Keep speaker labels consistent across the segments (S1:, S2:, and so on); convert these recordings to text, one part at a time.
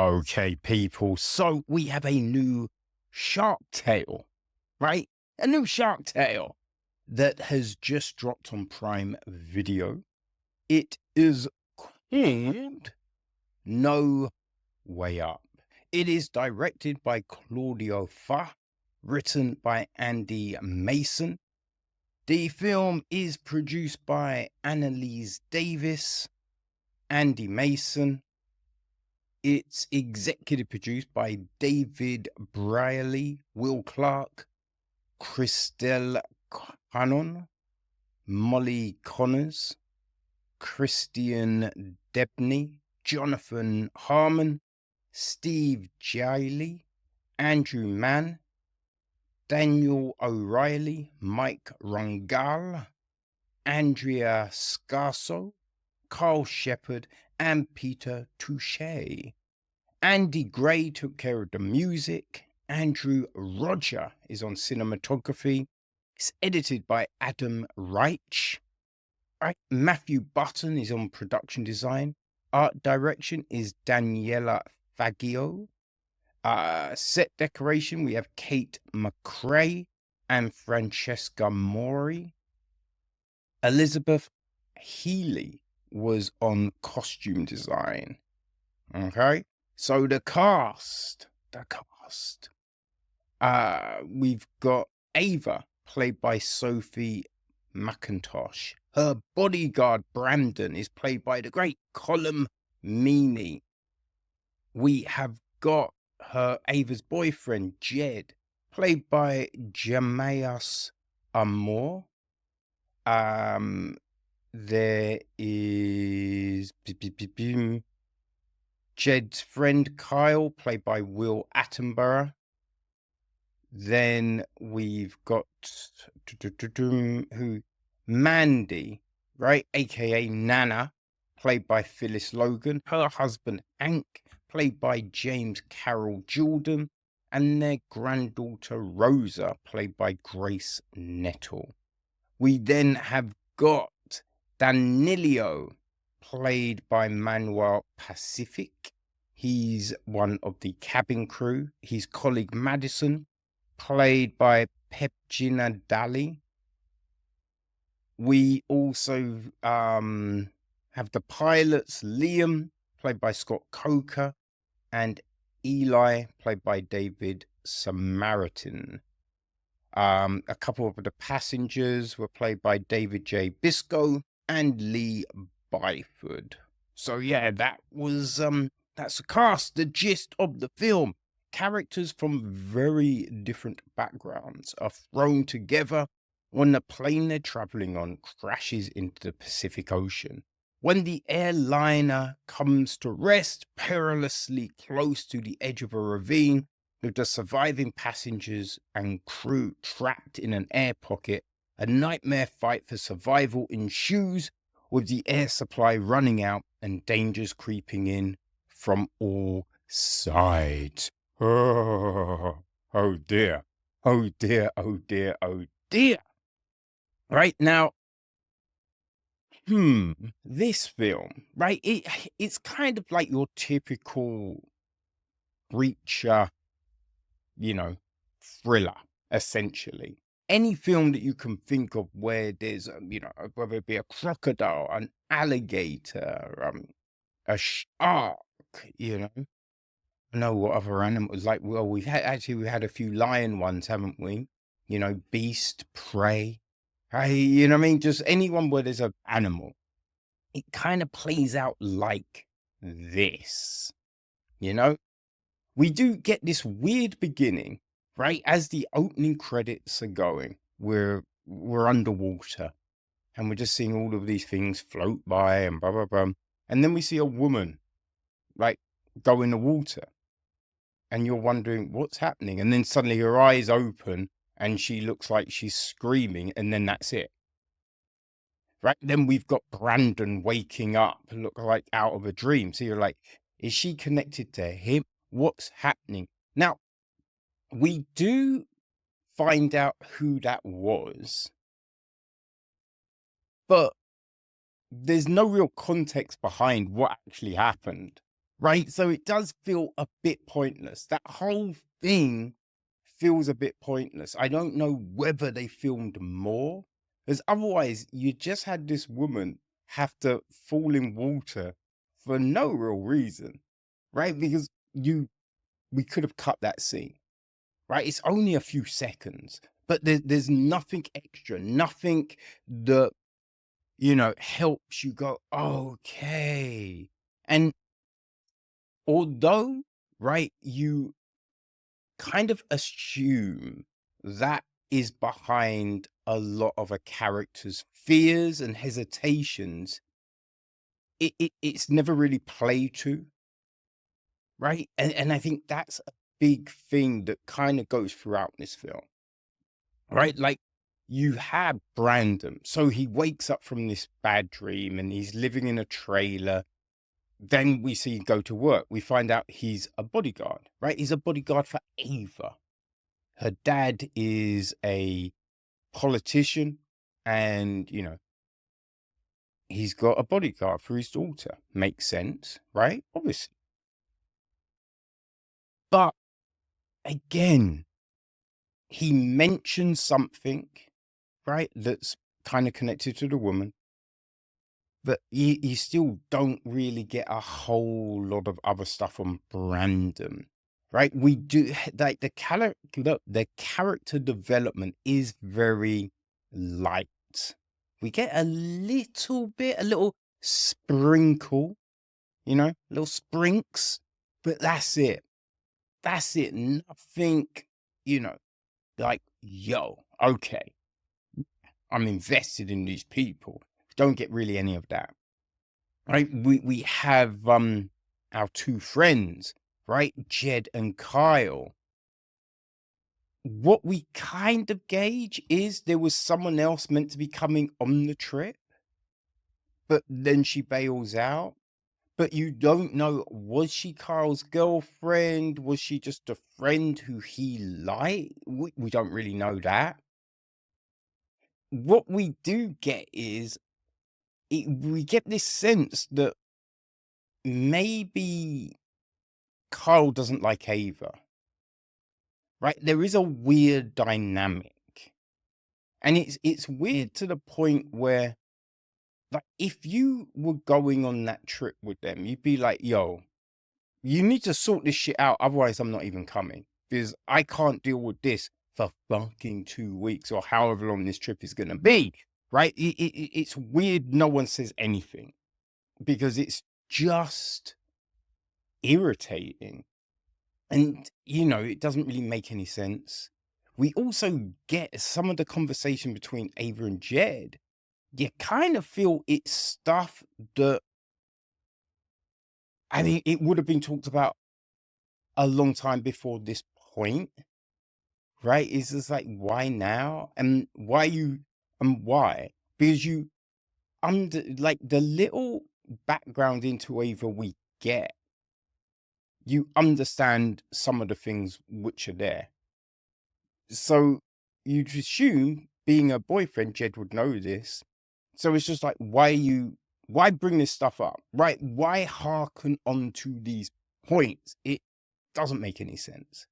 S1: Okay, people. So we have a new Shark Tale, right? A new Shark Tale that has just dropped on Prime Video. It is called No Way Up. It is directed by Claudio Fäh, written by Andy Mayson. The film is produced by Annalise Davis, Andy Mayson. It's executive produced by David Brierley, Will Clark, Christelle Cannon, Molly Connors, Christian Debney, Jonathan Harmon, Steve Giley, Andrew Mann, Daniel O'Reilly, Mike Rungal, Andrea Scarso, Carl Shepard, and Peter Touche. Andy Gray took care of the music. Andrew Roger is on cinematography. It's edited by Adam Reich. Matthew Button is on production design. Art direction is Daniela Faggio. Set decoration, we have Kate McRae and Francesca Mori. Elizabeth Healy was on costume design. Okay, so the cast. We've got Ava, played by Sophie McIntosh. Her bodyguard, Brandon, is played by the great Colm Meaney. We have got Ava's boyfriend, Jed, played by Jeremias Amoore. There is Jed's friend, Kyle, played by Will Attenborough. Then we've got Mandy, right, aka Nana, played by Phyllis Logan. Her husband, Hank, played by James Carroll Jordan. And their granddaughter, Rosa, played by Grace Nettle. We then have got Danilo, played by Manuel Pacific. He's one of the cabin crew. His colleague, Madison, played by Peppijna Dalli. We also have the pilots, Liam, played by Scott Coker, and Eli, played by David Samaritan. A couple of the passengers were played by David J. Biscoe and Lee Byford. So yeah, that was that's the cast, the gist of the film. Characters from very different backgrounds are thrown together when the plane they're traveling on crashes into the Pacific Ocean. When the airliner comes to rest perilously close to the edge of a ravine, with the surviving passengers and crew trapped in an air pocket, a nightmare fight for survival ensues, with the air supply running out and dangers creeping in from all sides. Oh dear. Oh dear, oh dear, oh dear. Right now, this film, right, it's kind of like your typical creature, thriller, essentially. Any film that you can think of where there's, whether it be a crocodile, an alligator, a shark, I know what other animals, like, well, we had a few lion ones, haven't we? Beast, prey. You know what I mean? Just anyone where there's an animal. It kind of plays out like this, We do get this weird beginning, right? As the opening credits are going, we're underwater and we're just seeing all of these things float by and blah, blah, blah. And then we see a woman, like, go in the water. And you're wondering what's happening. And then suddenly her eyes open and she looks like she's screaming. And then that's it. Right. Then we've got Brandon waking up, look like out of a dream. So you're like, is she connected to him? What's happening? Now, we do find out who that was, but there's no real context behind what actually happened, right? So it does feel a bit pointless. That whole thing feels a bit pointless. I don't know whether they filmed more, because otherwise you just had this woman have to fall in water for no real reason, right? Because we could have cut that scene, right? It's only a few seconds, but there's nothing extra, nothing that, helps you go, okay. And although, right, you kind of assume that is behind a lot of a character's fears and hesitations, it's never really played to, right? And I think that's a big thing that kind of goes throughout this film, right? Like, you have Brandon. So he wakes up from this bad dream and he's living in a trailer. Then we see him go to work. We find out he's a bodyguard, right? He's a bodyguard for Ava. Her dad is a politician, and, he's got a bodyguard for his daughter. Makes sense, right? Obviously. But again, he mentions something, right, that's kind of connected to the woman, but you still don't really get a whole lot of other stuff on Brandon, right? We do like the character development is very light. We get a little sprinkle, little sprinks, but that's it. That's it. Nothing, you know, like, yo, okay, I'm invested in these people. Don't get really any of that. Right? We have our two friends, right? Jed and Kyle. What we kind of gauge is there was someone else meant to be coming on the trip, but then she bails out. But you don't know, was she Kyle's girlfriend? Was she just a friend who he liked? We don't really know that. What we do get is we get this sense that maybe Kyle doesn't like Ava, right? There is a weird dynamic, and it's weird to the point where, like, if you were going on that trip with them, you'd be like, yo, you need to sort this shit out, otherwise I'm not even coming, because I can't deal with this for fucking 2 weeks or however long this trip is gonna be, right? It's weird no one says anything, because it's just irritating. And, it doesn't really make any sense. We also get some of the conversation between Ava and Jed. You kind of feel it's stuff that, I mean, it would have been talked about a long time before this point, right? It's just like, why now? And why? Because like, the little background into Ava we get, you understand some of the things which are there. So you'd assume, being a boyfriend, Jed would know this. So it's just like, why bring this stuff up, right? Why hearken on to these points? It doesn't make any sense.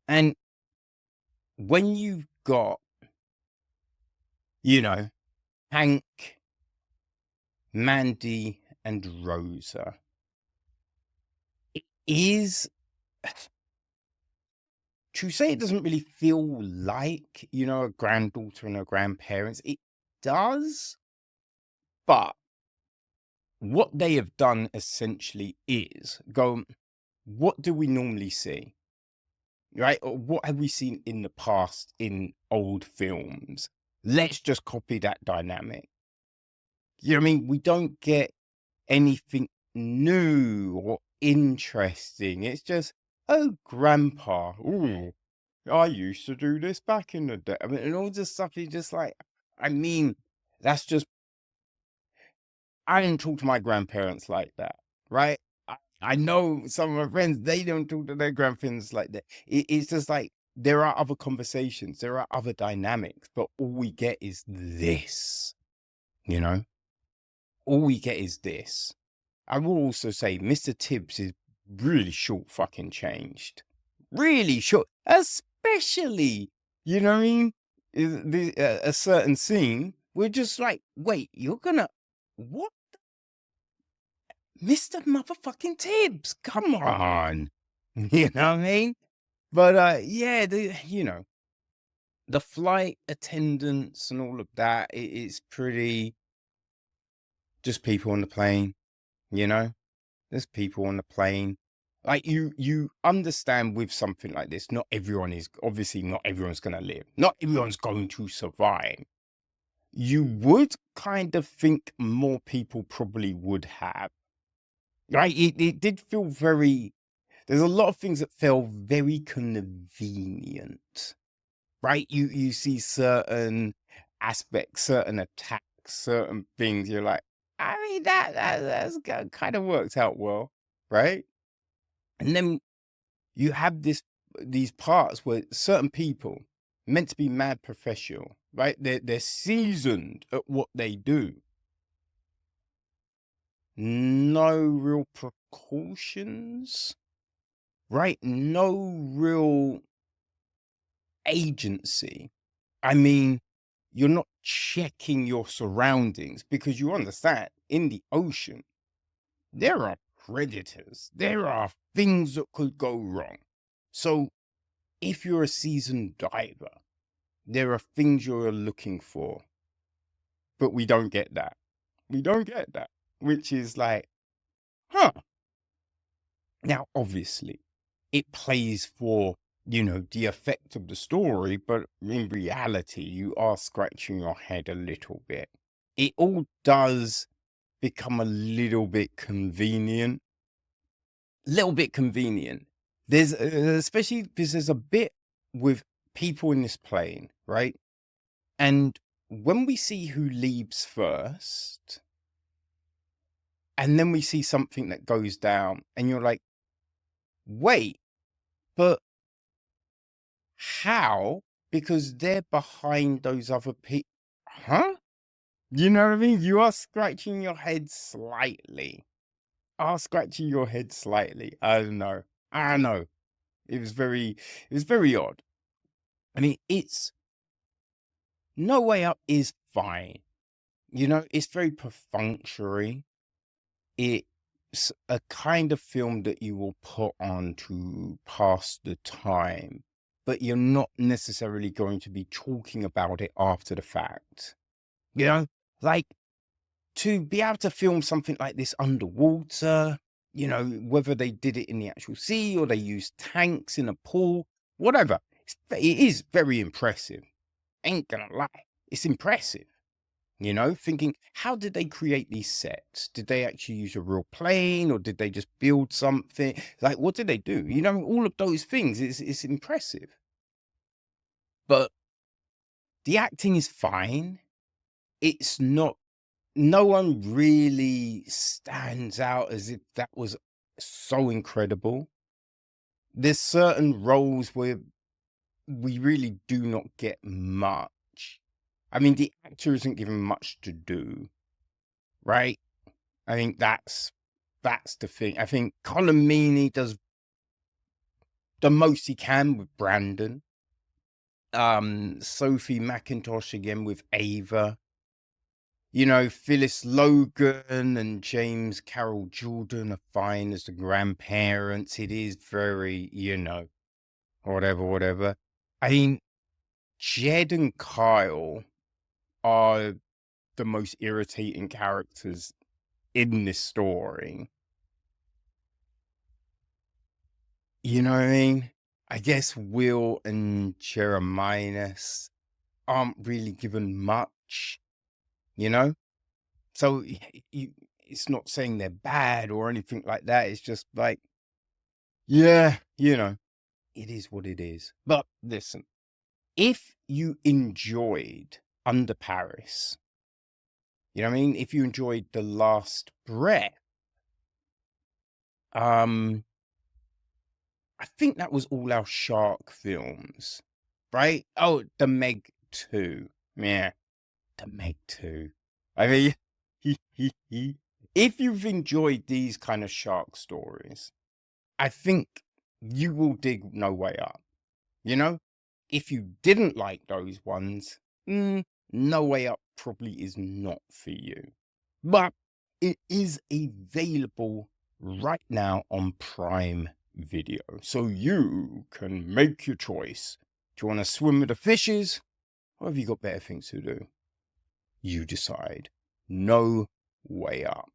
S1: And when you've got, Hank, Mandy, and Rosa, it is, to say it doesn't really feel like, a granddaughter and her grandparents. It does, but what they have done essentially is go, what do we normally see? Right? Or what have we seen in the past in old films? Let's just copy that dynamic. You know what I mean? We don't get anything new or interesting. It's just, oh, grandpa, ooh, I used to do this back in the day. I mean, and all this stuff is just like, I mean, that's just, I didn't talk to my grandparents like that, right? I know some of my friends, they don't talk to their grandparents like that. It's just like, there are other conversations, there are other dynamics, but all we get is this, you know? All we get is this. I will also say Mr. Tibbs is really short fucking changed. Really short. Especially, you know what I mean? A certain scene, we're just like, wait, you're gonna, what? Mr. motherfucking Tibbs, come on. You know what I mean? But yeah, the flight attendants and all of that, it's pretty just people on the plane, you know? There's people on the plane. Like you understand with something like this, not everyone's gonna live. Not everyone's going to survive. You would kind of think more people probably would have. Right? It did feel there's a lot of things that felt very convenient. Right? You see certain aspects, certain attacks, certain things, you're like, I mean that's kind of worked out well, right? And then you have these parts where certain people meant to be mad professional, right? They're seasoned at what they do. No real precautions, right? No real agency. I mean, you're not checking your surroundings because you understand in the ocean, there are predators, there are things that could go wrong. So if you're a seasoned diver, there are things you're looking for, but we don't get that. We don't get that, which is like, huh. Now, obviously, it plays for, the effect of the story, but in reality, you are scratching your head a little bit. It all does become a little bit convenient. There's, especially because there's a bit with people in this plane, right? And when we see who leaves first, and then we see something that goes down, and you're like, wait, but how? Because they're behind those other people. Huh? You know what I mean? You are scratching your head slightly. I don't know. I don't know. It was very odd. I mean, No Way Up is fine. It's very perfunctory. It's a kind of film that you will put on to pass the time, but you're not necessarily going to be talking about it after the fact. Like to be able to film something like this underwater, whether they did it in the actual sea or they used tanks in a pool, whatever. It is very impressive. Ain't gonna lie. It's impressive. Thinking, how did they create these sets? Did they actually use a real plane or did they just build something? Like, what did they do? All of those things is impressive. But the acting is fine. It's not, no one really stands out as if that was so incredible. There's certain roles where we really do not get much. I mean, the actor isn't given much to do, right? I think that's the thing. I think Colm Meaney does the most he can with Brandon. Sophie McIntosh again with Ava. Phyllis Logan and Carroll Jordan are fine as the grandparents. It is very, whatever. I mean, Jed and Kyle are the most irritating characters in this story. You know what I mean? I guess Will and Jeremias aren't really given much, So it's not saying they're bad or anything like that. It's just like, yeah, it is what it is. But listen, if you enjoyed Under Paris, you know what I mean? If you enjoyed The Last Breath, I think that was all our shark films, right? Oh, The Meg 2. Yeah, The Meg 2. I mean, If you've enjoyed these kind of shark stories, I think you will dig No Way Up. You know, if you didn't like those ones, No Way Up probably is not for you. But it is available right now on Prime Video. So you can make your choice. Do you want to swim with the fishes? Or have you got better things to do? You decide. No Way Up.